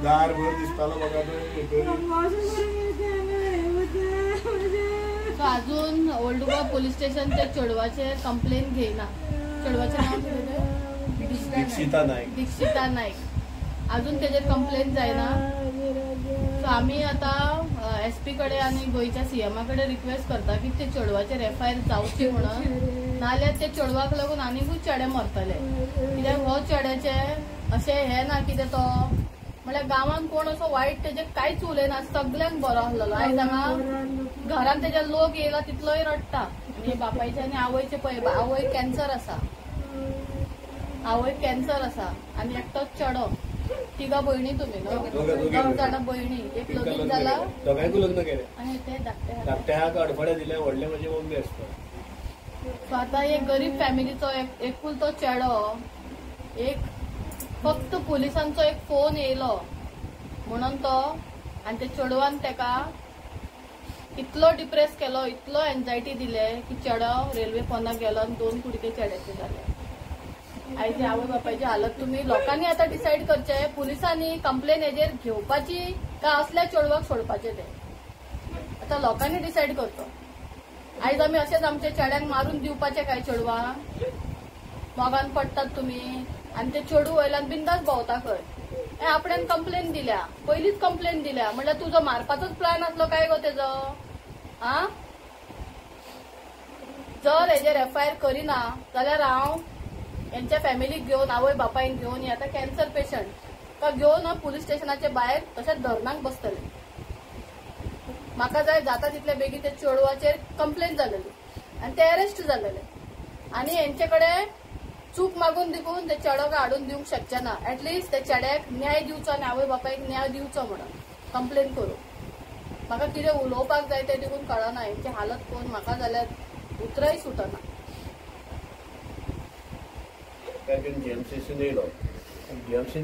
दार भर दिसतालो बघा तो अजून ओल्ड गोवा पोलीस स्टेशनच्या चेडवाचे कंप्लेंट घेईना. चेडवाचे नाव दीक्षिता नाईक. अजून त्याचे कंप्लेंट जायना. सो आम्ही आता SP कडे आणि गोयच्या CM कडे रिक्वेस्ट करता की ते चेडवाचेर FIR जावची म्हणून, नाल्यार ते चेडवाक लागून आनीकूच चेडे मरतले. कित्याक हो चेड्याचे अशें हे ना कितें तो म्हळ्यार गांवांत कोण असो वायट तेजे कांयच उलयना, सगळ्यांक बरो आसलेलो. आयज हांगा घरांत तेजे लोक येयला तितलोय रडटा. आनी बापायचे आनी आवयचे पळय, आवय कॅन्सर आसा, आनी एकटोच चेडो. तिगा भयणी तुमी न्हू, 2 जाणां भयणी, एक लगीन जाला दोगांयकूय लग्न केलें आनी ते धाकट्याक अडफळे दिले. व्हडले म्हणजे मम्मी आसता. सो आतां एक गरीब फॅमिलीचो एकूच तो चेडो, एक फक्त पुलिसांचो एक फोन येयलो म्हणून तो, आनी ते चेडवान तेका इतलो डिप्रेस केलो, इतलो एन्झायटी दिले की चेडो रेल्वे पोंदाक गेलो आनी 2 कुडके चेड्याचे जाले. आयज आवय बापायची हालत तुम्ही लोकांनी आता डिसाईड करचे, पुलिसांनी कंप्लेन हेजेर घेवपाची का असल्या चेडवाक सोडपाचे ते आता लोकांनी डिसाईड करतो. आयज आमी अशेंच आमच्या चेड्यांक मारून दिवपाचे काय चेडवांक? मोगान पडटात तुम्ही आनी ते चेडू वयल्यान बिंदास भोंवता खंय. आपणेन कंप्लेन दिल्या, पयलीच कंप्लेन दिल्या म्हणल्यार तुजो मारपाचोच प्लॅन आसलो काय गो तेजो? जर हेजेर FIR करिना जाल्यार हांव यांच्या फॅमिलीक घेवन, आवय बापायक घेवन, हे आता कॅन्सर पेशंट का घेवन पुलीस स्टेशनाचे भायर तशेंच धरणाक बसतले. म्हाका जाय जाता तितले बेगीन ते चेडवाचेर कंप्लेन जालेली आनी ते अरेस्ट जालेले. आनी हेंचे कडेन चूक मागून दिवून ते चेडोक हाडून दिवंक शकचे ना. एटलिस्ट ते चेड्याक न्याय दिवचो आनी आवय बापायक न्याय दिवचो म्हणून कंप्लेन करून. म्हाका कितें उलोवपाक जाय ते देखून कळना. हेंची हालत पळोवन म्हाका जाल्यार उतराय सुटना. GMCसून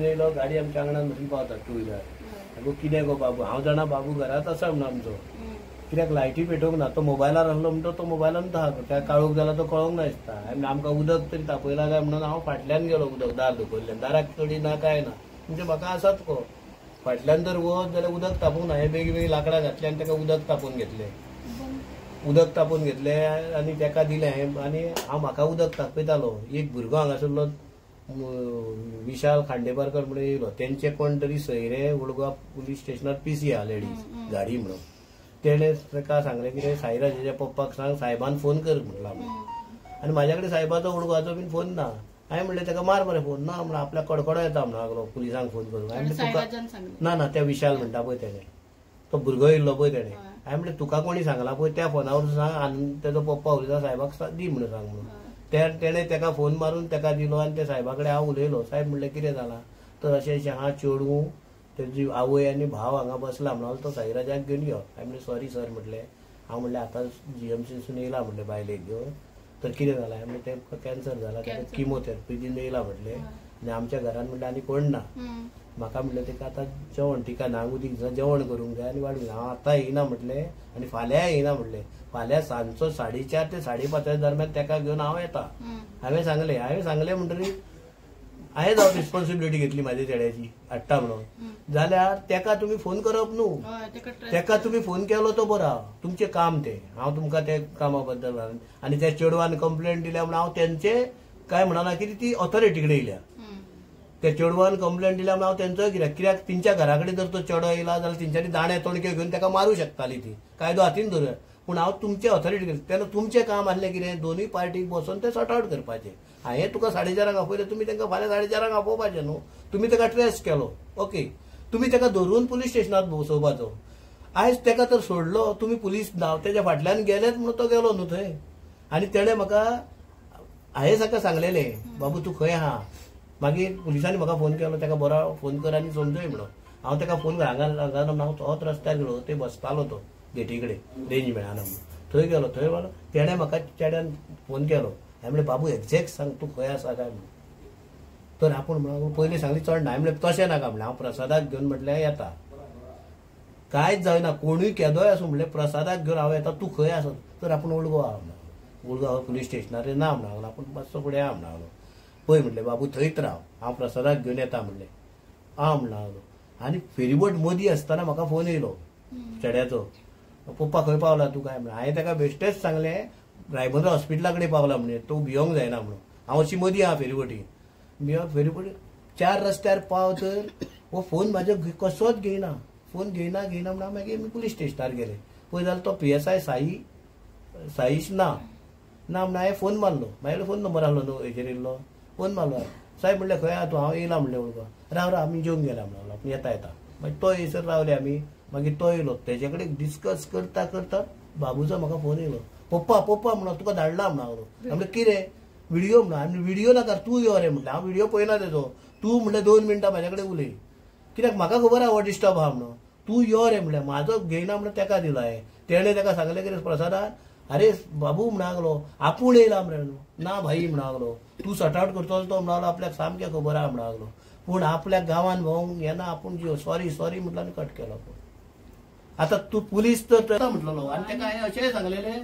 येयलो, गाडी आमच्या आंगणान धरून पावता 2 व्हिलर. गो कितें गो बाबू? हांव जाणा बाबू घरात आसा म्हणून आमचो. कित्याक लायटी पेटोवंक ना? तो मोबायलार आहलो म्हणटा तो मोबायलान आहा, त्या काळोख जाला तो कळोंक ना दिसता. आमकां उदक तरी तापयला काय म्हणून हांव फाटल्यान गेलो. उदक दार धुकल्ल्यान, दाराक कडी ना काय ना, म्हणजे म्हाका आसात को फाटल्यान जर वत जाल्यार उदक तापोवंक ना. हे बेगीन लाकडां घातली आनी ताका उदक तापोवन घेतले आनी ताका दिलें. आनी हांव म्हाका उदक तापयतालो. एक भुरगो हांगासरलो विशाल खांडेपारकर म्हणून येयलो. तेंचे कोण तरी सयरे ओल्ड पुलीस स्टेशनार PC आहा लेडीज गाडी म्हणून. तेणे ताका सांगलें कितें साईराजाच्या पप्पाक सांग सायबान फोन कर म्हणला. आनी म्हाज्या कडेन सायबाचो ओळखुचो बीन फोन ना. हांवें म्हणलें ताका मार मरे फोन. ना म्हणून आपल्याक कडकडो येता म्हणून लागलो पुलिसांक फोन करूंक. हांवें तुका ना त्या विशाल म्हणटा पळय तेणे, तो भुरगो येयल्लो पळय तेणे. हांवें म्हणलें तुका कोणी सांगला पळय त्या फोनावर सांग आनी तेजो पप्पा उलयता सायबाक दी म्हणून सांग म्हणून. तेणे ताका फोन मारून ताका दिलो आनी त्या सायबा कडेन हांव उलयलो. सायब म्हणलें कितें जालां? तर अशें हा चेडूं तेजी आवय आनी भाव हांगा बसला म्हणून तो साईराजाक घेवन यो. हांवें म्हणलें सॉरी सर म्हटलें. हांव म्हणलें आतां GMCसून येयला म्हणलें बायलेक घेवन. तर कितें जालां? हांवें म्हणलें तें कॅन्सर जाला, ताका किमोथेरपी दिवन येयला म्हटलें. आनी आमच्या घरान म्हणलें आनी कोण ना. म्हाका म्हणलें ताका आतां जेवण तिका न्हांग उदीक जेवण करूंक जाय आनी वाडूंक जाय. हांव आतां येयना म्हटलें आनी फाल्यां येयना म्हटलें. फाल्यां सांजचो 4:30 ते 5:30 दरम्यान ताका घेवन हांव येता. हांवें सांगलें म्हणटरी हांवें जावं रिस्पॉन्सिबिलिटी घेतली म्हाज्या चेड्याची हाडटा म्हणून. जाल्यार ताका तुमी फोन करप न्हू. ताका तुमी फोन केलो तो बरो. तुमचें काम तें. हांव तुमकां त्या कामा बद्दल आनी त्या चेडवान कंप्लेंट दिल्या म्हणून हांव तेंचे काय म्हणना कितें ती ऑथॉरिटी कडेन येयल्या. त्या चेडवान कंप्लेंट दिल्या म्हणून हांव तेंचो कित्याक तेंच्या घरा कडेन जर तो चेडो येयला जाल्यार तेंच्यांनी दाणे तोणके घेवन ताका मारूं शकताली ती. कायदो हातीन धरूं. पूण हांव तुमचे ऑथॉरिटी घेतली. तेन्ना तुमचें काम आसलें कितें? दोनूय पार्टीक बसून तें सॉर्ट आउट करपाचें. हांवें तुका 4:30 आपयलें, तुमी तांकां फाल्यां 4:30 आपोवपाचें न्हू. तुमी ताका ट्रेस केलो, ओके. तुमी ताका धरून पुलीस स्टेशनांत बसोवपाचो. आयज ताका तर सोडलो, तुमी पुलीस तेच्या फाटल्यान गेलेत म्हणून तो गेलो न्हू थंय. आनी तेणें म्हाका हांवें ताका सांगलेलें बाबू तूं खंय आहा. मागीर पुलिसांनी म्हाका फोन केलो ताका बरो फोन कर आनी समजय म्हणून. हांव ताका फोन हांगा हांव होच रस्त्यार गेलो. थंय बसतालो तो गेटी कडेन रेंज मेळना म्हणून. थंय गेलो. तेणें म्हाका चेड्यान फोन केलो. हांवें म्हणलें बाबू एक्झॅक्ट सांग तूं खंय आसा काय म्हणून. तर आपूण म्हणून पयलीं सांगली चड ना. हांवें म्हणलें तशें नाका म्हणलें. हांव प्रसादाक घेवन म्हटलें येता. कांयच जायना. कोणूय केदोय आसूं म्हणलें प्रसादाक घेवन हांव येता. तूं खंय आसा? तर आपूण ओल्ड गोवा म्हणलो. ओल्ड गोवा पुलीस स्टेशनार ना म्हणून लागलो. आपूण मातसो फुडें म्हणून लागलो. पळय म्हणलें बाबू थंयच राव. हांव प्रसादाक घेवन येता म्हणलें. म्हणून लागलो. आनी फेरीबोट मदीं आसतना म्हाका फोन येयलो चेड्याचो, पप्पा खंय पावला तूं काय म्हणून. हांवें ताका बेश्टेच सांगलें रायबंद्र हॉस्पिटला कडेन पावला म्हणजे, तूं भियोंक जायना म्हणून. हांव अशी मदीं आहा फेरीबोटी, फेरीबोटी 4 रस्त्यार पाव तर हो फोन म्हाजो कसोच घेयना, फोन घेयना म्हणून मागीर मी पुलीस स्टेशनार गेले. पळय जाल्यार तो PSI साईश ना म्हणून हांवें फोन मारलो. म्हाजे फोन नंबर आहलो न्हू हेचेर येयल्लो. फोन मारलो, साहेब म्हणलें खंय आहा तूं? हांव येयला म्हणलें उडको. राव आमी जेवंक गेला म्हणून येता. मागीर तो येयसर रावले आमी. मागीर तो येयलो, तेजे कडेन डिस्कस करता बाबूचो म्हाका फोन येयलो. पप्पा म्हणून तुका धाडला म्हणून हांव. म्हणलें कितें? व्हिडिओ म्हणून. आनी व्हिडिओ नाका तूं यो रे म्हणलें. हांव व्हिडिओ पळयना तेजो. तूं म्हणलें 2 मिनटां म्हाजे कडेन उलय, कित्याक म्हाका खबर आहा हो डिस्टर्ब आहा म्हणून. तूं यो रे म्हणलें. म्हाजो घेयना म्हणून तेका दिलो हांवें. तेणें ताका सांगलें कितें प्रसादान, अरे बाबू म्हणगलो आपूण येयला म्हणून. ना भाई म्हणगलो, तूं सॉर्ट आउट करतलो तो म्हणगलो आपल्याक सामकें खबर आहा म्हणगलो, पूण आपल्या गांवान भोंवंक येना आपूण जियो सॉरी म्हटलं आनी कट केलो. आतां तूं पुलीस तर म्हटलो आनी ताका हांवें अशेंय सांगलेलें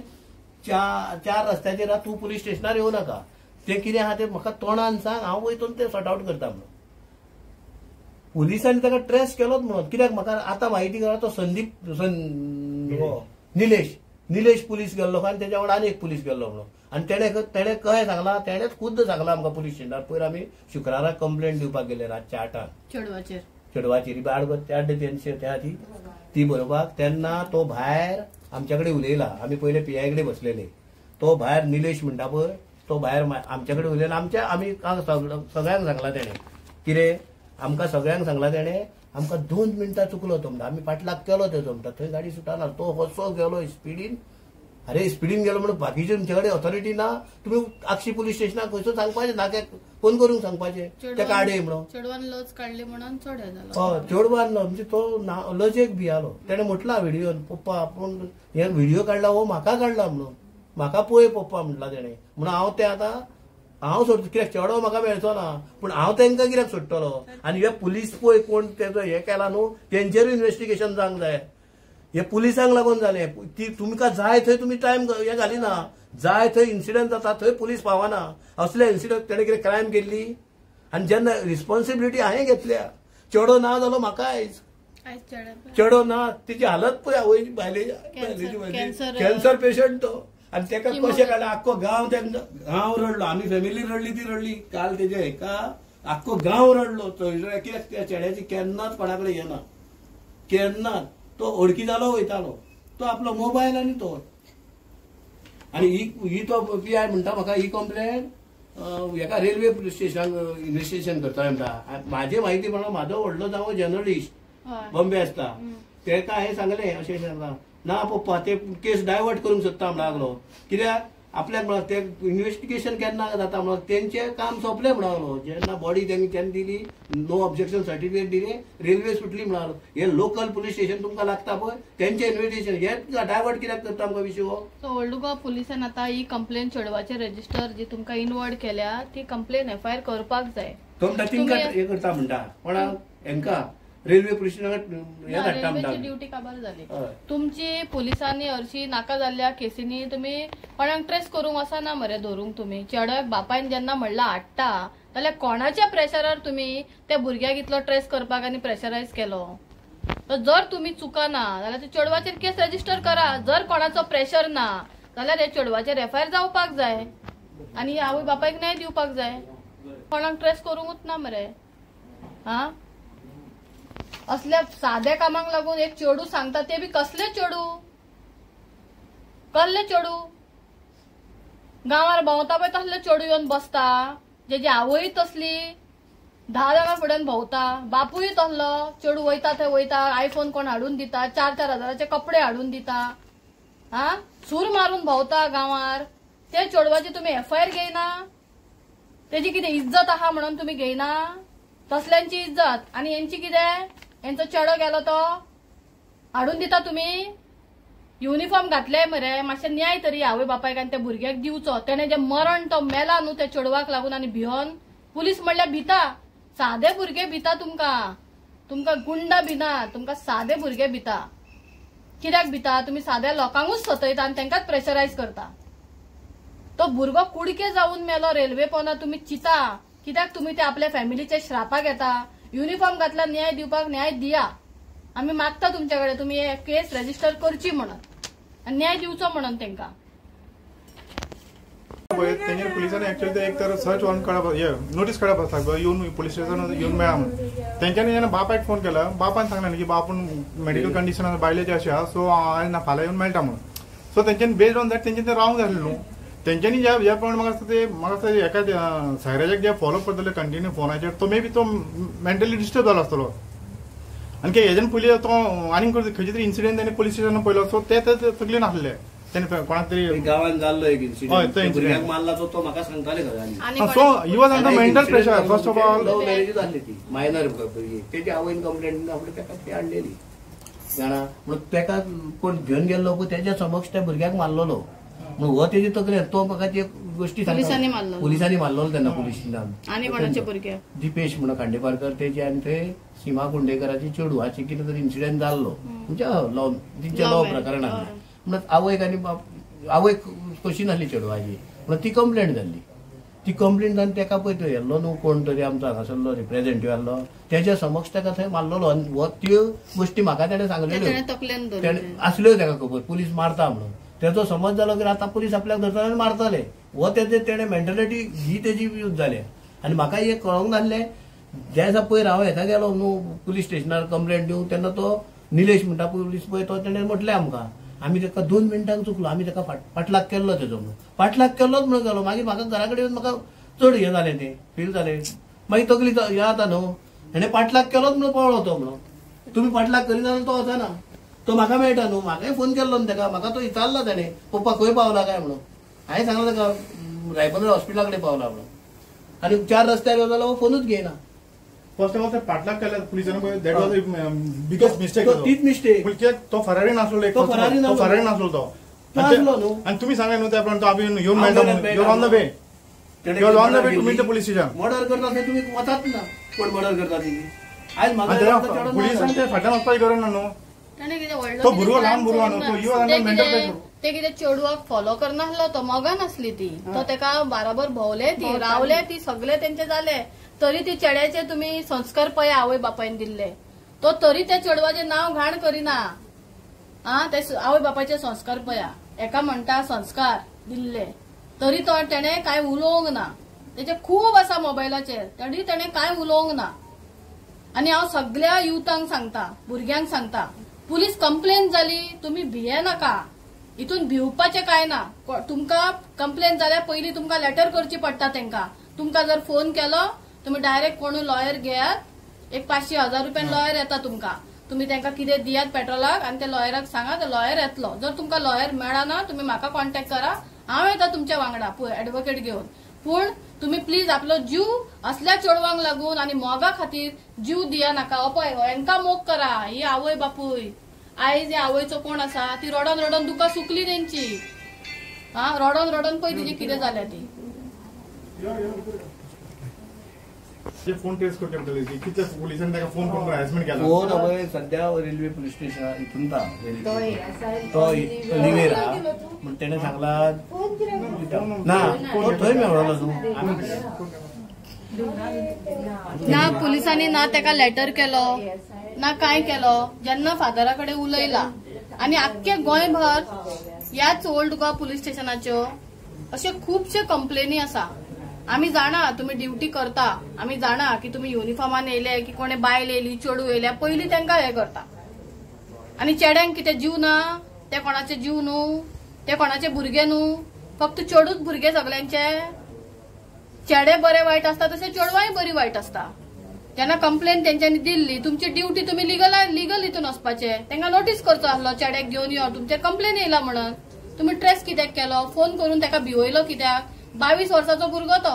4 रस्त्याचेर तूं पुलीस स्टेशनार येवं नाका, तें कितें आहा तें म्हाका तोंडान सांग, हांव वयतून तें सॉर्ट आउट करता म्हणून. पुलिसांनी ताका ट्रेस केलोच म्हणून. कित्याक म्हाका आतां म्हायती कळ्ळा तो संदीप निलेश पुलीस गेल्लो आनी तेच्या वांगडा आनी एक पुलीस गेल्लो म्हणून. आनी तेणें कहें सांगलां, तेणेंच खुद्द सांगलां आमकां पुलीस स्टेशनार. पयर आमी शुक्राराक कंप्लेंट दिवपाक गेले रातच्या 8 चेडवाचेर त्या ती बरोवपाक. तेन्ना तो भायर आमच्या कडेन उलयला. आमी पयले PI कडेन बसलेले. तो भायर निलेश म्हणटा पळय तो भायर आमच्या कडेन उलयला. आमी सगळ्यांक सांगला तेणें कितें, आमकां सगळ्यांक सांगला तेणें आमकां 2 मिनटां चुकलो तो म्हणटा. आमी फाटलाग केलो तेजो म्हणटा. थंय गाडी सुटना. तो कसो गेलो स्पिडीन. अरे स्पिडीन गेलो म्हणून बाकीचे तुमचे कडेन ऑथॉरिटी ना, तुमी आक्षी पुलीस स्टेशनाक खंयचो सांगपाचें, नाक्याक फोन करून सांगपाचें तेका आडय म्हणून. चेडवान लज काडली म्हणून चड हें जालो. हय चेडवान म्हणजे तो लजेक भियालो. तेणें म्हटलां व्हिडिओन, पप्पा आपूण हे व्हिडिओ काडला हो म्हाका काडला म्हणून, म्हाका पळय पप्पा म्हटला तेणें. म्हणून हांव तें आतां हांव सोडटा, कित्याक चेडो म्हाका मेळचो ना, पूण हांव तांकां कित्याक सोडटलो. आनी हे पुलीस पळय कोण तेजो हें केला न्हू, तेंचेरूय इन्व्हेस्टिगेशन जावंक जाय. हे पुलिसांक लागून जालें. तुमकां जाय थंय तुमी टायम हें घालिना, जाय थंय इन्सिडंट जाता थंय पुलीस पावना. असले इन्सिडंट तेणें कितें क्रायम केल्ली आनी जेन्ना रिस्पॉन्सिबिलिटी हांवें घेतल्या. चेडो ना जालो म्हाका आयज, चेडो ना, तिची हालत पळय आवय बायलेची कॅन्सर पेशंट तो. आनी तेका कशें काडलें, आख्खो गांव रडलो. आमी फॅमिली रडली, ती रडली काल तेजे हेका, आख्खो गांव रडलो. कित्याक त्या चेड्याची केन्नाच कोणा कडेन येना, केन्नाच. तो ओळखी जालो वयतालो, तो आपलो मोबायल आनी तो. आनी ही तो PI म्हणटा म्हाका ही कंप्लेंट हेका रेल्वे स्टेशनाक इन्व्हेस्टिगेशन करता म्हणटा. म्हाजी म्हायती म्हणून म्हाजो व्हडलो जावं जर्नलिस्ट बॉम्बे आसता, तेका हांवें सांगलें अशें सांगलां, ना पप्पा ते केस डायवर्ट करूंक सोदता म्हणून लागलो. कित्याक आपल्याक म्हणून ते इन्व्हेस्टिगेशन केन्ना जाता म्हणून तेंचें काम सोंपलें म्हणून लागलो. जेन्ना बॉडी तेंणी दिली, नो ऑब्जेक्शन सर्टिफिकेट दिलें, रेल्वे सुटली म्हणून लागलो. हे लोकल पुलीस स्टेशन तुमकां लागता पळय तेंचें इन्व्हेस्टिगेशन हे डायवर्ट कित्याक करता आमकां विशय हो. सो ओल्ड गोवा पुलिसान आतां ही कंप्लेन चेडवाचेर रजिस्टर जी तुमकां इनवर्ड केल्या ती कंप्लेन FIR करपाक जाय. तो म्हणटा तिंकां हे करता म्हणटा कोणाक हेंकां रेल्वे पुलिसांची ड्युटी काबार जाली. तुमची पुलिसांनी हरशी नाका जाल्ल्या केसींनी तुमी कोणाक ट्रेस करूंक वचना मरे धरूंक. तुमी चेडवाक बापायन जेन्ना म्हणला हाडटा जाल्यार कोणाच्या प्रेशरार तुमी त्या भुरग्याक इतलो ट्रेस करपाक आनी प्रेशरायज केलो. जर तुमी चुकना जाल्यार त्या चेडवाचेर केस रजिस्टर करा. जर कोणाचो प्रेशर ना जाल्यार ह्या चेडवाचेर FIR जावपाक जाय आनी आवय बापायक न्याय दिवपाक जाय. कोणाक ट्रेस करूंकूच ना मरे. हा असल्या साद्या कामाक लागून एक चेडू सांगता ते बी कसले चेडू, कसले चेडू गांवार भोंवता पळय तसले चेडू येवन बसता. जेजी आवय तसली 10 जाणां फुड्यान भोंवता, बापूय तसलो. चेडू वयता थंय वयता, आयफोन कोण हाडून दिता, 4-4 हजाराचे कपडे हाडून दिता, हा सूर मारून भोंवता गांवार. ते चेडवाची तुमी FIR घेयना. तेजी कितें इज्जत आहा म्हणून तुमी घेयना. तसल्यांची इज्जत आनी हेंची कितें, हेंचो चेडो गेलो तो हाडून दिता तुमी. युनिफॉर्म घातले मरे, मातशें न्याय तरी आवय बापायक आनी त्या भुरग्याक दिवचो. तेणें जे मरण तो मेला न्हू त्या चेडवाक लागून आनी भियोन. पुलीस म्हणल्यार भिता, सादे भुरगे भिता तुमकां गुंडा भिना, तुमकां सादे भुरगे भिता. कित्याक भिता, तुमी साद्या लोकांकूच सतयता आनी तांकांच प्रेशरायज करता. तो भुरगो कुडके जावन मेलो रेल्वे पोंदा तुमी चिता. कित्याक तुमी ते आपल्या फॅमिलीचे श्रापाक येता. युनिफॉर्म घातला न्याय दिवपाक न्याय दिया. आम्ही मागता तुमच्याकडे तुम्ही हे केस रजिस्टर करची म्हणून आणि न्याय दिवचो म्हणून त्यांना. तेंच्यानी पुलिसांनी ऍक्च्युअली एक तर सर्च वॉरंट काडप नोटीस काडप आसता येवन पुलीस स्टेशन येवन मेळा म्हणून. तेंच्यांनी जेन्ना बापायक फोन केला बापान सांगलें की बापून मेडिकल कंडिशन बायलेची अशी आहा सो हांव फाल्यां येवन मेळटा म्हणून. सो तेंच्यांनी बेस्ड ऑन दॅट तेंच्यांनी ते रावंक जाय न्हू. तेंच्यांनी ज्या प्रमाणे म्हाका दिसता एका सायराजाक जे फॉलो करतले कंटिन्यू फोनाचेर तो मे बी तो मेंटली डिस्टर्ब जालो आसतलो आनी हेजेन पयलीं तो आनीक खंयचे तरी इन्सिडेंट तेणी पुलीस स्टेशनान पयलो सो ते तकले नासले. कोणाक तरी गावात जाल्लो एक इन्सिडेंट भुरग्याक मारला तो म्हाका सांगताले घरांनी. So he was under mental pressure. First of all love marriage जाल्ली ती मायनर भुरगी तेजी आवयन कंप्लेंट आपल्या तेका ती हाडलेली जाणा म्हणून तेका कोण घेवन गेल्लो पळय तेच्या समक्ष त्या भुरग्याक मारलेलो म्हणून हो तेजी तकलेर तो म्हाका ती गोष्टी पुलिसांनी मारलेलो तेन्ना पुलीस स्टेशनान. आणि कोणाचे भुरगे दिपेश म्हणून खांडेपारकर तेजे आनी ते सीमा कुंडेकराची चेडू हाची कितें तरी इन्सिडेंट जाल्लो म्हणजे तिच्या लव प्रकरणान. म्हणून आवयक आनी आवयक कशी नासली चेडवाची म्हणून ती कंप्लेंट जाल्ली. ती कंप्लेंट जावन तेका पळय तो येल्लो न्हू कोण तरी आमचो हांगासरलो रिप्रेझेंटेटिव्ह आसलो तेच्या समक्ष तेका थंय मारलेलो आनी हो त्यो गोष्टी म्हाका तेणें सांगलेल्यो आसल्यो तेका खबर पुलीस मारता म्हणून. तेचो समज जालो की आतां पुलीस आपल्याक धरतले आनी मारतले हो तेजे तेणें मेंटलिटी ही तेजी यूज जाल्या. आनी म्हाका हे कळोंक नासलें ज्या दिसा पयर हांव हेका गेलो न्हू पुलीस स्टेशनार कंप्लेंट दिवंक तेन्ना तो निलेश म्हणटा पुलीस पळय तो तेणें म्हटलें आमकां आमी ताका 2 मिनटांक चुकलो आमी ताका पाटलाग केल्लो तेजो म्हणून पाटलाग केल्लोच म्हणून गेलो. मागीर म्हाका घरा कडेन येवन म्हाका चड हें जालें तें फील जालें. मागीर तकली हें जाता न्हू हेणें पाटलाग केलोच म्हणून पळलो तो म्हणून. तुमी पाटलाग करिना जाल्यार तो वचना तो म्हाका मेळटा न्हू. म्हाकाय फोन केल्लो न्हू तेका म्हाका तो विचारलो तेणें पप्पा खंय पावला काय म्हणून. हांवें सांगलो तेका रायबंदर हॉस्पिटला कडेन पावला म्हणून. आनी 4 रस्त्यार येलो जाल्यार हो फोनूच घेयना. फर्स्ट ऑफ ऑल ते पाटलाग केल्या पुलिसांनी दॅट वॉज बिगेस्ट मिस्टेक. तीच मिस्टेक तो फरारी नासलो तो फरारी नासलो तो आणि तुम्ही सांगा न्हू त्या प्रमाणे तो आम्ही येऊन मेळटा your on the way your on the way to meet the police station. Murder करता ते तुम्ही वतात ना कोण मर्डर करता ती आयज म्हाका पुलिसांनी ते फाटल्यान वचपाची गरज ना न्हू. तो भुरगो ल्हान भुरगो न्हू तो युअर अंडर मेंटल प्रेशर. ते कितें चेडवाक फॉलो करनासलो तो मोगान आसली ती तो तेका बरोबर भोवले ती रावले ती सगळे तेंचे जाले तरी ती चेड्याचे तुम्ही संस्कार पळय आवय बापायन दिल्ले तो तरी त्या चेडवाचे नाव घाण करिना. ते आवय बापायचे संस्कार पळया एका म्हणटा संस्कार दिल्ले तरी तो तेणें काय उलोवंक ना. तेचे खूब आसा मोबायलाचेर तरी तेणें काय उलोवंक ना. आनी हांव सगळ्या युथांक सांगता भुरग्यांक सांगता पुलीस कंप्लेन जाली तुमी भिये नाका. हितून भिवपाचें काय ना. तुमकां कंप्लेन जाल्यार पयलीं तुमकां लेटर करची पडटा तेंकां. तुमकां जर फोन केलो तुम्ही डायरेक्ट कोण लॉयर घेयात एक 500,000 रुपयान लॉयर येता तुमकां. तुम्ही तेंकां कितें दियात पेट्रोलाक आनी ते लॉयराक सांगा ते लॉयर येतलो. जर तुमकां लॉयर मेळना तुम्ही म्हाका कॉन्टॅक्ट करा हांव येता तुमच्या वांगडा एडवोकेट घेवन. पूण तुम्ही प्लीज आपलो जीव असल्या चेडवांक लागून आनी मोगा खातीर जीव दिया नाका. पळय हेंकां मोग करा. ही आवय बापूय आयज ह्या आवयचो कोण आसा ती रडोन रडोन दुकां सुकली तेंची. रडोन रडोन पळय तिची कितें जाल्या ती. फोन ट्रेस करचे पडटले कितले पुलिसांनी ताका फोन करून हॅरेसमेंट केला. फोन हवय सध्या रेल्वे पुलीस स्टेशन हितून तो लिवेरा म्हण तेणें सांगला ना तो थंय मेळ्ळो ना पुलिसांनी ना तेका लेटर केलो ना काय केलो. जेन्ना फादरा कडेन उलयला आनी आख्खे गोंयभर ह्याच ओल्ड गोवा पुलीस स्टेशनाच्यो अशे खुबशे कंप्लेनी आसा. आमी जाणा तुम्ही ड्युटी करता आमी जाणा की तुम्ही युनिफॉर्मान येयले की कोणे बायल येयली चेडू येयल्या पयलीं तेंकां हे करता. आनी चेड्यांक कितें जीव ना ते कोणाचे जीव न्हू ते कोणाचे भुरगे न्हू फक्त चेडूच भुरगे सगळ्यांचे. चेडे बरे वायट आसता तशें चेडवांय बरी वायट आसता. जेन्ना कंप्लेन तेंच्यांनी दिल्ली तुमची ड्युटी तुम्ही लिगल हितून वचपाचे तेंकां नोटीस करचो आसलो चेड्याक घेवन यो तुमचेर कंप्लेन येयला म्हणून. तुम्ही ट्रेस कित्याक केलो फोन करून तेका भिवयलो कित्याक. 22 वर्साचो भुरगो तो